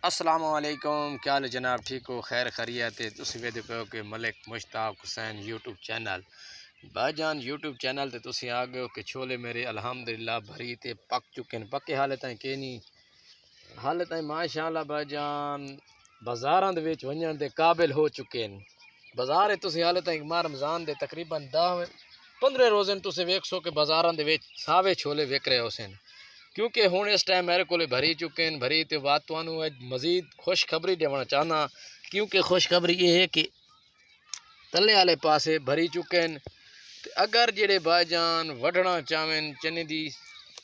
अस्सलाम वालेकुम, क्या हाल है जनाब? ठीक हो? खैर खैरियत है? तुसीं वेखदे पे हो कि मलिक मुश्ताक हुसैन यूट्यूब चैनल भाईजान यूट्यूब चैनल ते तुसीं आ गए हो कि छोले मेरे अल्हम्दुलिल्लाह भरी ते पक चुके हैं। पक्के हाले ताईं के नहीं हाले ताईं माशाअल्लाह भाईजान बाज़ारां दे विच वञण दे काबिल हो चुके हैं। बाज़ार तुसीं हाले ताईं मां रमज़ान दे तकरीबन 10-15 रोज़ तुसीं वेखसो कि बाज़ारां दे विच सावे छोले विक रहे होसन, क्योंकि हुण इस टाइम मेरे को भरी चुके हैं। भरी तो बात तो मज़ीद खुशखबरी देना चाहना, क्योंकि खुशखबरी ये है कि तले वाले पासे भरी चुके हैं। तो अगर जेड़े भाईजान वढ़ना चाहें, चने की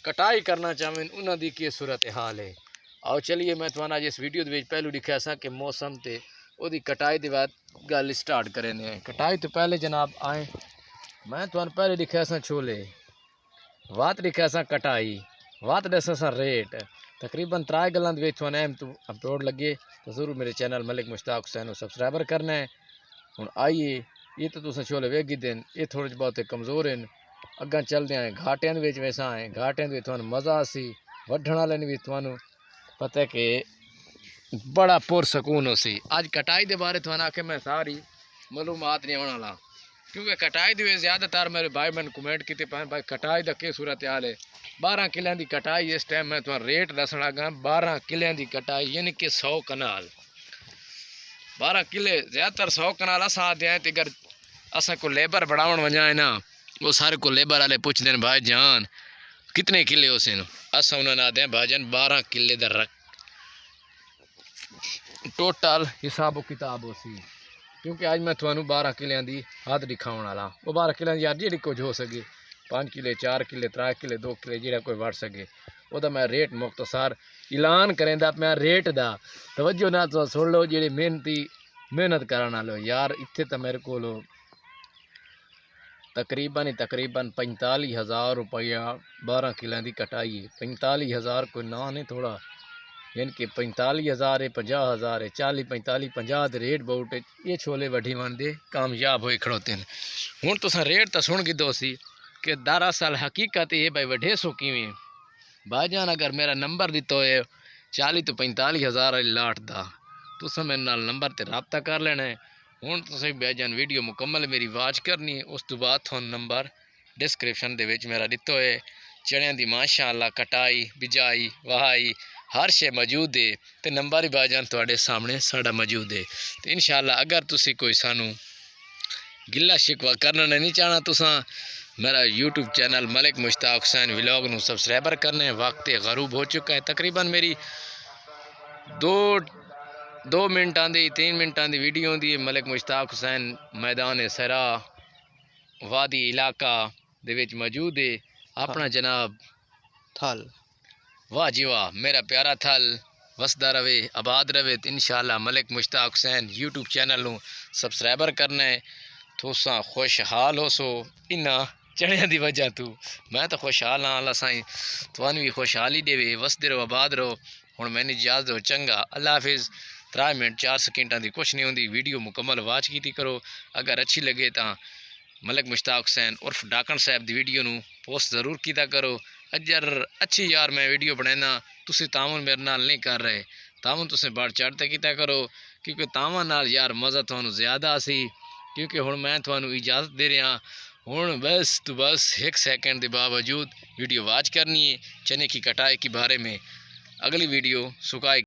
कटाई करना चाहें, उन्होंने की सूरत हाल है। आओ चलिए मैं तुम्हारा इस वीडियो के पहलू दिखाया सा कि मौसम ते ओदी कटाई के बाद गल स्टार्ट करें। कटाई तो पहले जनाब आए मैं तुम्हें पहले दिखाया सा छोले, वात दिखाया सा कटाई, वात दसा सा रेट। तकरीबन 3 गल्लां दे विच अहम तो अपलोड लगे तो जरूर मेरे चैनल मलिक मुश्ताक हुसैन को सबसक्राइबर करना है। हुण आइए ये तो तुसें छोले वेखी देन, ये थोड़े बहुत कमज़ोर हैं। अग्गां चलदे आए घाटियां दे विच वैसा आए घाटियां दे तुहानूं मज़ा सी, वढ़ण वाले भी तुहानूं पता है कि बड़ा पुरसकून हो सी। अज कटाई के बारे तुहानूं आखे मैं सारी मालूमात नहीं आने वाला, क्योंकि कटाई दे ज़्यादातर मेरे भाई मैंने कमेंट किए भाई कटाई का क्या सूरत हाल है। 12 किलियां की कटाई इस टाइम मैं तुम्हें रेट दसण लगा। 12 किलियां की कटाई यानी कि 100 कनाल, 12 किले ज़्यादातर 100 कनाल अस आते हैं। तो अगर असा को लेबर बढ़ावन वजाए ना, वो सारे को लेबर वाले पूछते हैं भाई जान कितने किले हो सन, अस उन्होंने आते हैं भाई जान 12 किले का रख टोटल हिसाब किताब हो सी। क्योंकि अज मैं थोनू 12 किलियां की हद दिखाने वाला। वो 12 किलियां की यार जी कुछ हो सके, 5 किले 4 किले 3 किले 2 किले जो कोई वड़ सके, वो मैं रेट मुख्तसार ऐलान करें मैं रेट का तवज्जो ना तो सुन लो। जी मेहनत करने वाले यार इतने तो मेरे को तकरीबन 45,000 रुपया 12 किलों की कटाई है। 45,000 कोई ना नहीं थोड़ा, यानी कि 45,000 है, 50,000 है, 40 45 50 रेट बहुत है। ये छोले वड्डी वनते कामयाब हो खड़ोते हैं। हूँ तुसा रेट तो सुन गिदो सी कि दरअसल हकीकत ये भाई वढ़े सो किवें भाईजान। अगर मेरा नंबर दिता है 40 तो 45,000 लाट का, तुसा मेरे नाल नंबर ते रबता कर लेना है। हूँ तुसें भाईजान वीडियो मुकम्मल मेरी वाच करनी है, उस तो बाद थोड़ा नंबर डिस्क्रिप्शन दे विच मेरा दिता है। चणियां की माशाअल्लाह कटाई बिजाई वहाई हर शे मौजूद है, तो नंबर ही भाईजान तुहाडे सामने साड़ा मौजूद है। तो इंशाअल्लाह अगर तुसी कोई सानू गिला शिकवा करना नहीं चाहना, तुसा मेरा YouTube channel Malik Mushtaq Hussain vlog नू सबसक्राइबर करने। वक्त गरूब हो चुका है, तकरीबन मेरी 2 मिनटां की 3 मिनटां की वीडियो होंगी। मलिक मुश्ताक हुसैन मैदान सरा वादी इलाका दे विच मौजूद है। अपना जनाब थल वाह जी वाह, मेरा प्यारा थल वसदा रवे आबाद रवे। तो इंशाअल्लाह मलिक मुश्ताक हुसैन यूट्यूब चैनल नू सबसक्राइबर करना है। तुसा खुशहाल हो सो इन्ना चढ़िया की वजह तू, मैं तो खुशहाल हाँ। अल्लाह साईं तुहानू भी खुशहाली देवे, वसदे रहो आबाद रहो। हुण मैंने इजाज़त हो, चंगा अल्लाह हाफिज़। 3 मिनट 4 सेकेंडा की कुछ नहीं होंगी, वीडियो मुकम्मल वाच की करो। अगर अच्छी लगे तो मलिक मुश्ताक हुसैन उर्फ डाकण साहब की वीडियो नू पोस्ट जरूर किया करो। अगर अच्छी यार मैं वीडियो बनाना तुसी तावन मेरे नाल नहीं कर रहे, तावन तुसें बढ़ चढ़ ते किया करो, क्योंकि तावन नाल यार मज़ा थानू ज़्यादा सी। क्योंकि हुण मैं थानू इजाज़त दे रहा हूँ, बस तो बस 1 सेकेंड के बावजूद वीडियो वाच करनी है। चने की कटाई के बारे में अगली वीडियो सुखाई